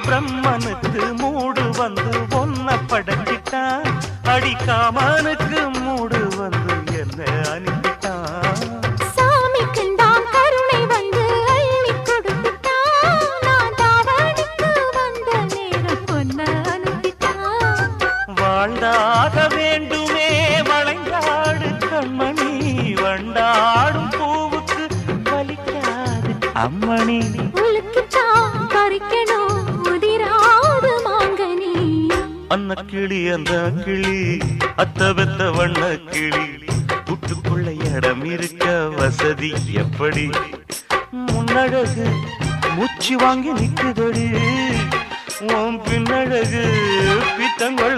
பிரம்மனுக்கு மூடு வந்து ஒன்ன படைச்சிட்டான், அடிக்காமனுக்கு மூடு வந்து என்ன அனுப்பிட்டான். சாமிக்கு தான் கருணை வந்து அள்ளி கொடுத்துட்டான், நான் தாவணிக்கு வந்த நேரம் பொன்ன அனுப்பிட்டான். வாழ்ந்தாக வேண்டுமே வளைந்தாடு கண்மணி, வண்டாடும் பூவுக்கு வலிக்காது அம்மணி. அன்ன கிளி அந்த கிளி அத்த வெத்த வண்ண கிளி, கூட்டுக்குள்ள இடம் இருக்க வசதி எப்படி? முன்னழகு மூச்சு வாங்கி நிக்குதடி, உன் பின்னழகு பித்தங்கள்